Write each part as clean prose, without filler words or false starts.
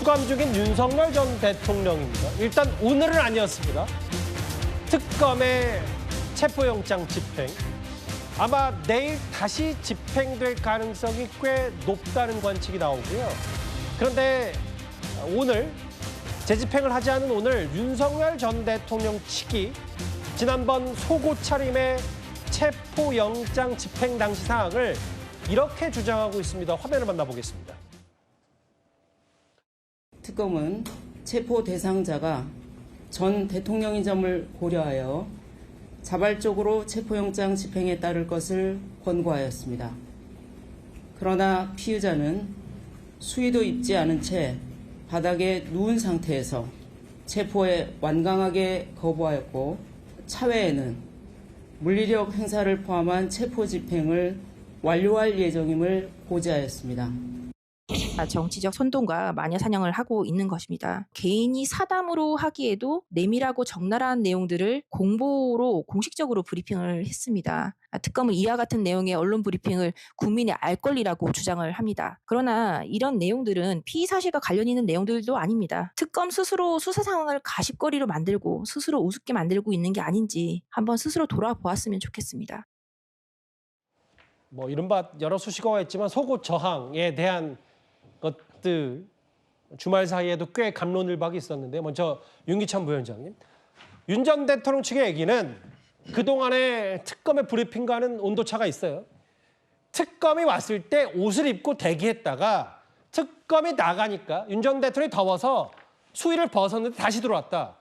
수감 중인 윤석열 전 대통령입니다. 일단 오늘은 아니었습니다. 특검의 체포영장 집행. 아마 내일 다시 집행될 가능성이 꽤 높다는 관측이 나오고요. 그런데 오늘 재집행을 하지 않은 오늘 윤석열 전 대통령 측이 지난번 속옷 차림의 체포영장 집행 당시 사항을 이렇게 주장하고 있습니다. 화면을 만나보겠습니다. 특검은 체포 대상자가 전 대통령인 점을 고려하여 자발적으로 체포영장 집행에 따를 것을 권고하였습니다. 그러나 피의자는 수의도 입지 않은 채 바닥에 누운 상태에서 체포에 완강하게 거부하였고 차후에는 물리력 행사를 포함한 체포 집행을 완료할 예정임을 고지하였습니다. 정치적 선동과 마녀 사냥을 하고 있는 것입니다. 개인이 사담으로 하기에도 내밀하고 적나라한 내용들을 공보로 공식적으로 브리핑을 했습니다. 특검은 이와 같은 내용의 언론 브리핑을 국민이 알 권리라고 주장을 합니다. 그러나 이런 내용들은 피의 사실과 관련 있는 내용들도 아닙니다. 특검 스스로 수사 상황을 가십거리로 만들고 스스로 우습게 만들고 있는 게 아닌지 한번 스스로 돌아보았으면 좋겠습니다. 이른바 여러 수식어가 있지만 속옷 저항에 대한 것들 주말 사이에도 꽤 갑론을박이 있었는데 먼저 윤기찬 부위원장님. 윤 전 대통령 측의 얘기는 그동안의 특검의 브리핑과는 온도차가 있어요. 특검이 왔을 때 옷을 입고 대기했다가 특검이 나가니까 윤 전 대통령이 더워서 수의를 벗었는데 다시 들어왔다.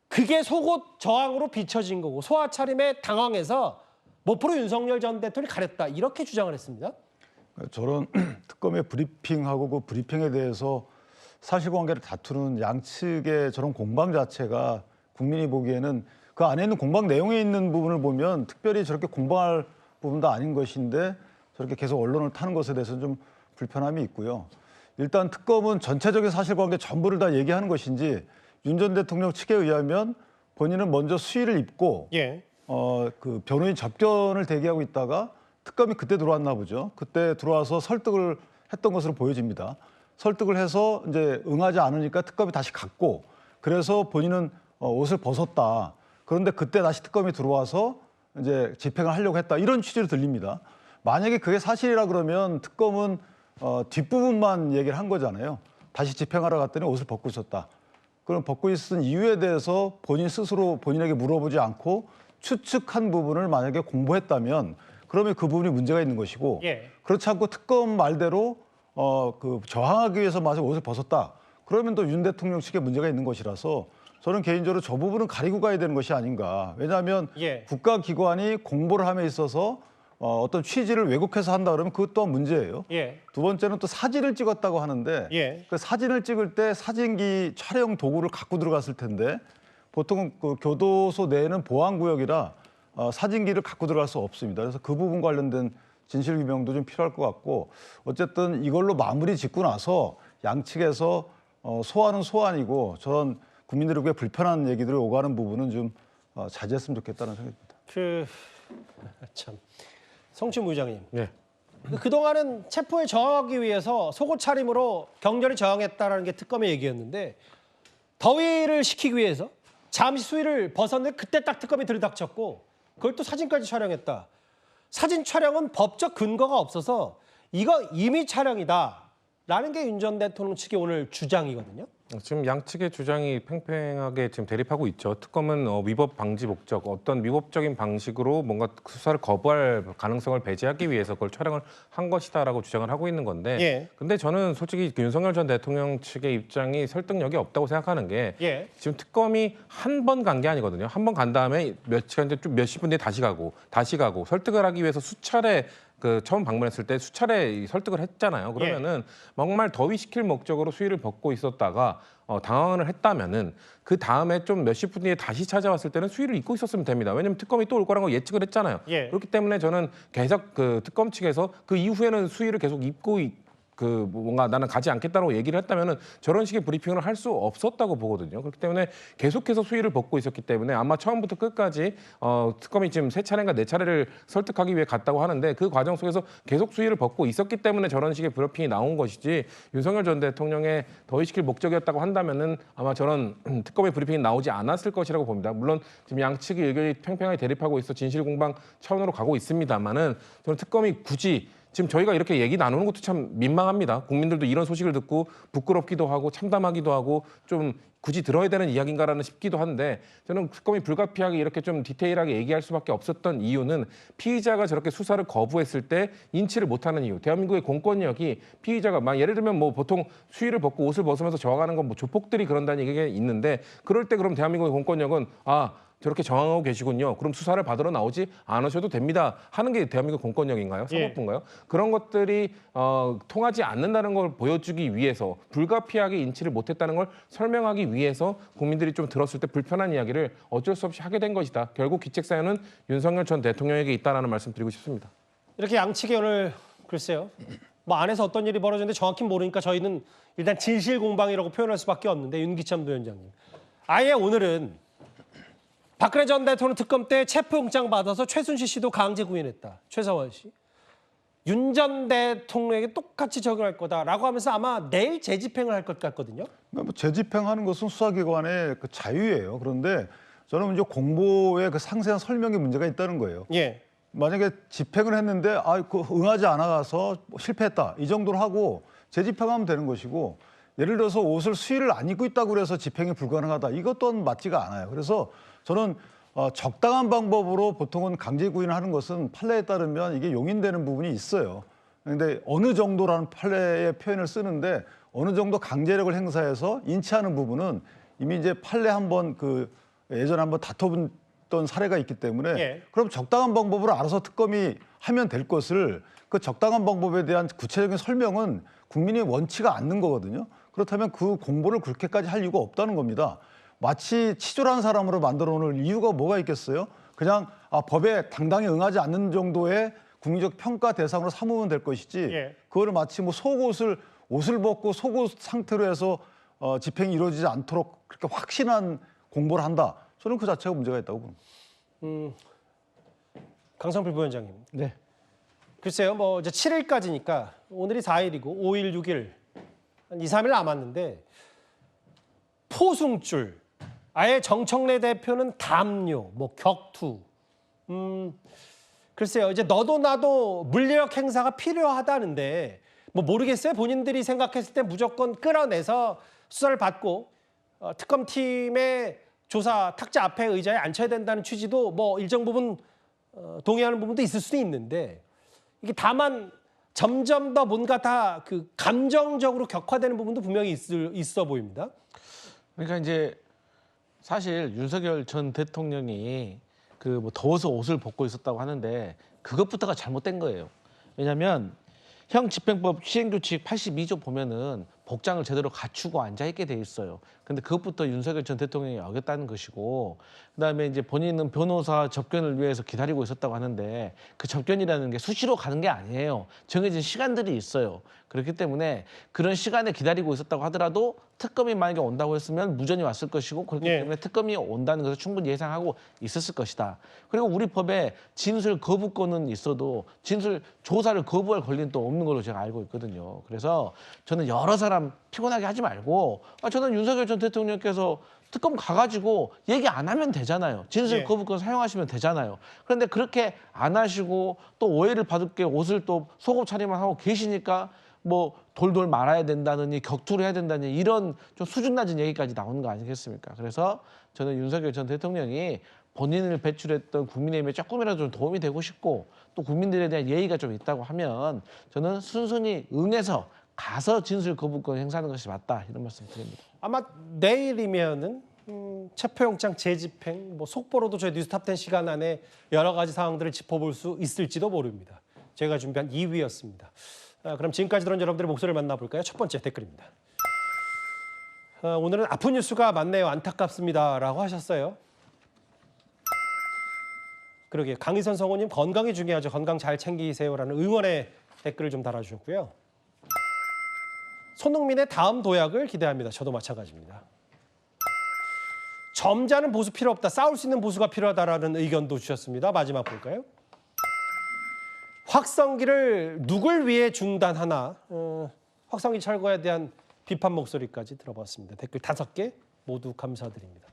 그게 속옷 저항으로 비춰진 거고 소화 차림에 당황해서 모포로 윤석열 전 대통령이 가렸다. 이렇게 주장을 했습니다. 저런 특검의 브리핑하고 그 브리핑에 대해서 사실관계를 다투는 양측의 저런 공방 자체가 국민이 보기에는 그 안에 있는 공방 내용에 있는 부분을 보면 특별히 저렇게 공방할 부분도 아닌 것인데 저렇게 계속 언론을 타는 것에 대해서는 좀 불편함이 있고요. 일단 특검은 전체적인 사실관계 전부를 다 얘기하는 것인지 윤 전 대통령 측에 의하면 본인은 먼저 수의를 입고 그 변호인 접견을 대기하고 있다가 특검이 그때 들어왔나 보죠. 그때 들어와서 설득을 했던 것으로 보여집니다. 설득을 해서 이제 응하지 않으니까 특검이 다시 갔고 그래서 본인은 옷을 벗었다. 그런데 그때 다시 특검이 들어와서 이제 집행을 하려고 했다. 이런 취지로 들립니다. 만약에 그게 사실이라 그러면 특검은 뒷부분만 얘기를 한 거잖아요. 다시 집행하러 갔더니 옷을 벗고 있었다. 그럼 벗고 있은 이유에 대해서 본인 스스로 본인에게 물어보지 않고 추측한 부분을 만약에 공보했다면 그러면 그 부분이 문제가 있는 것이고 그렇지 않고 특검 말대로 그 저항하기 위해서 마저 옷을 벗었다. 그러면 또 윤 대통령 측에 문제가 있는 것이라서 저는 개인적으로 저 부분은 가리고 가야 되는 것이 아닌가. 왜냐하면 국가기관이 공보를 함에 있어서 어떤 취지를 왜곡해서 한다 그러면 그것 또한 문제예요. 두 번째는 또 사진을 찍었다고 하는데 그 사진을 찍을 때 사진기 촬영 도구를 갖고 들어갔을 텐데 보통 그 교도소 내에는 보안구역이라 사진기를 갖고 들어갈 수 없습니다. 그래서 그 부분 관련된 진실규명도 좀 필요할 것 같고 어쨌든 이걸로 마무리 짓고 나서 양측에서 소환은 소환이고 저런 국민들에게 불편한 얘기들이 오가는 부분은 좀 자제했으면 좋겠다는 생각입니다. 참 성춘 부의장님. 그동안은 체포에 저항하기 위해서 속옷 차림으로 격렬히 저항했다라는 게 특검의 얘기였는데 더위를 식히기 위해서 잠시 수의를 벗었는데 그때 딱 특검이 들이닥쳤고 그걸 또 사진까지 촬영했다. 사진 촬영은 법적 근거가 없어서 이거 임의 촬영이다라는 게 윤 전 대통령 측의 오늘 주장이거든요. 지금 양측의 주장이 팽팽하게 지금 대립하고 있죠. 특검은 위법 방지 목적, 어떤 위법적인 방식으로 뭔가 수사를 거부할 가능성을 배제하기 위해서 그걸 촬영을 한 것이다라고 주장을 하고 있는 건데 근데 저는 솔직히 윤석열 전 대통령 측의 입장이 설득력이 없다고 생각하는 게 지금 특검이 한 번 간 게 아니거든요. 한 번 간 다음에 몇 시간 뒤에 몇십 분 뒤에 다시 가고 설득을 하기 위해서 수차례 처음 방문했을 때 수차례 설득을 했잖아요. 그러면은 정말 더위시킬 목적으로 수의를 벗고 있었다가 당황을 했다면은 그 다음에 좀 몇십 분 뒤에 다시 찾아왔을 때는 수의를 입고 있었으면 됩니다. 왜냐하면 특검이 또 올 거라는 걸 예측을 했잖아요. 그렇기 때문에 저는 계속 그 특검 측에서 그 이후에는 수의를 계속 입고 뭔가 나는 가지 않겠다고 얘기를 했다면은 저런 식의 브리핑을 할 수 없었다고 보거든요. 그렇기 때문에 계속해서 수위를 벗고 있었기 때문에 아마 처음부터 끝까지 특검이 지금 3차례인가 4차례를 설득하기 위해 갔다고 하는데 그 과정 속에서 계속 수위를 벗고 있었기 때문에 저런 식의 브리핑이 나온 것이지 윤석열 전 대통령의 더위시킬 목적이었다고 한다면은 아마 저런 특검의 브리핑이 나오지 않았을 것이라고 봅니다. 물론 지금 양측의 의견이 팽팽하게 대립하고 있어 진실 공방 차원으로 가고 있습니다만은 저는 특검이 굳이 지금 저희가 이렇게 얘기 나누는 것도 참 민망합니다. 국민들도 이런 소식을 듣고 부끄럽기도 하고 참담하기도 하고 좀 굳이 들어야 되는 이야기인가라는 싶기도 한데 저는 특검이 불가피하게 이렇게 좀 디테일하게 얘기할 수밖에 없었던 이유는 피의자가 저렇게 수사를 거부했을 때 인치를 못하는 이유. 대한민국의 공권력이 피의자가 막 예를 들면 뭐 보통 수위를 벗고 옷을 벗으면서 저항하는 건 뭐 조폭들이 그런다는 얘기가 있는데 그럴 때 그럼 대한민국의 공권력은 저렇게 저항하고 계시군요. 그럼 수사를 받으러 나오지 않으셔도 됩니다. 하는 게 대한민국 공권력인가요? 사법부인가요? 그런 것들이 통하지 않는다는 걸 보여주기 위해서 불가피하게 인치를 못했다는 걸 설명하기 위해서 국민들이 좀 들었을 때 불편한 이야기를 어쩔 수 없이 하게 된 것이다. 결국 기책 사연은 윤석열 전 대통령에게 있다라는 말씀 드리고 싶습니다. 이렇게 양측이 오늘 글쎄요. 뭐 안에서 어떤 일이 벌어졌는데 정확히 모르니까 저희는 일단 진실 공방이라고 표현할 수밖에 없는데 윤기찬 부위원장님. 아예 오늘은 박근혜 전 대통령 특검 때 체포영장 받아서 최순실 씨도 강제 구인했다. 최서원 씨. 윤 전 대통령에게 똑같이 적용할 거다라고 하면서 아마 내일 재집행을 할 것 같거든요. 뭐 재집행하는 것은 수사기관의 그 자유예요. 그런데 저는 이제 공보에 그 상세한 설명에 문제가 있다는 거예요. 예. 만약에 집행을 했는데 응하지 않아서 실패했다 이 정도로 하고 재집행하면 되는 것이고 예를 들어서 옷을 수의를 안 입고 있다고 그래서 집행이 불가능하다 이것 또한 맞지가 않아요. 그래서 저는 적당한 방법으로 보통은 강제 구인을 하는 것은 판례에 따르면 이게 용인되는 부분이 있어요. 그런데 어느 정도라는 판례의 표현을 쓰는데 어느 정도 강제력을 행사해서 인치하는 부분은 이미 이제 판례 한번 예전에 한번 다퉈본 사례가 있기 때문에 예. 그럼 적당한 방법으로 알아서 특검이 하면 될 것을 그 적당한 방법에 대한 구체적인 설명은 국민이 원치가 않는 거거든요. 그렇다면 그 공보를 그렇게까지 할 이유가 없다는 겁니다. 마치 치졸한 사람으로 만들어 놓을 이유가 뭐가 있겠어요? 그냥 법에 당당히 응하지 않는 정도의 국민적 평가 대상으로 삼으면 될 것이지 예. 그거를 마치 뭐 옷을 벗고 속옷 상태로 해서 집행이 이루어지지 않도록 그렇게 확신한 공보를 한다. 저는 그 자체가 문제가 있다고 봅니다. 강성필 부위원장님. 네. 글쎄요. 뭐 이제 7일까지니까 오늘이 4일이고 5일, 6일 한 2, 3일 남았는데 포승줄 아예 정청래 대표는 담요, 뭐 격투. 글쎄요. 이제 너도 나도 물리력 행사가 필요하다는데 뭐 모르겠어요. 본인들이 생각했을 때 무조건 끌어내서 수사를 받고 특검팀의 조사 탁자 앞에 의자에 앉혀야 된다는 취지도 뭐 일정 부분 동의하는 부분도 있을 수도 있는데 이게 다만 점점 더 뭔가 다 그 감정적으로 격화되는 부분도 분명히 있어 보입니다. 그러니까 이제 사실 윤석열 전 대통령이 뭐 더워서 옷을 벗고 있었다고 하는데 그것부터가 잘못된 거예요. 왜냐하면 형집행법 시행규칙 82조 보면은 복장을 제대로 갖추고 앉아 있게 돼 있어요. 근데 그것부터 윤석열 전 대통령이 어겼다는 것이고, 그다음에 이제 본인은 변호사 접견을 위해서 기다리고 있었다고 하는데 그 접견이라는 게 수시로 가는 게 아니에요. 정해진 시간들이 있어요. 그렇기 때문에 그런 시간에 기다리고 있었다고 하더라도 특검이 만약에 온다고 했으면 무전이 왔을 것이고 그렇기 때문에 특검이 온다는 것을 충분히 예상하고 있었을 것이다. 그리고 우리 법에 진술 거부권은 있어도 진술 조사를 거부할 권리는 또 없는 걸로 제가 알고 있거든요. 그래서 저는 여러 사람 피곤하게 하지 말고 저는 윤석열 전 대통령께서 특검 가가지고 얘기 안 하면 되잖아요. 진술 거부권 사용하시면 되잖아요. 그런데 그렇게 안 하시고 또 오해를 받을 게 옷을 또 속옷 차림만 하고 계시니까 뭐 돌돌 말아야 된다느니 격투를 해야 된다느니 이런 좀 수준 낮은 얘기까지 나오는 거 아니겠습니까? 그래서 저는 윤석열 전 대통령이 본인을 배출했던 국민의힘에 조금이라도 좀 도움이 되고 싶고 또 국민들에 대한 예의가 좀 있다고 하면 저는 순순히 응해서 가서 진술 거부권 행사하는 것이 맞다 이런 말씀 드립니다. 아마 내일이면은 체포영장 재집행, 뭐 속보로도 저희 뉴스탑10 시간 안에 여러 가지 상황들을 짚어볼 수 있을지도 모릅니다. 제가 준비한 2위였습니다. 그럼 지금까지 들은 여러분들의 목소리를 만나볼까요? 첫 번째 댓글입니다. 오늘은 아픈 뉴스가 많네요. 안타깝습니다라고 하셨어요. 그러게요. 강희선 성우님 건강이 중요하죠. 건강 잘 챙기세요라는 응원의 댓글을 좀 달아주셨고요. 손흥민의 다음 도약을 기대합니다. 저도 마찬가지입니다. 점잖은 보수 필요 없다. 싸울 수 있는 보수가 필요하다라는 의견도 주셨습니다. 마지막 볼까요? 확성기를 누굴 위해 중단하나? 확성기 철거에 대한 비판 목소리까지 들어봤습니다. 댓글 5개 모두 감사드립니다.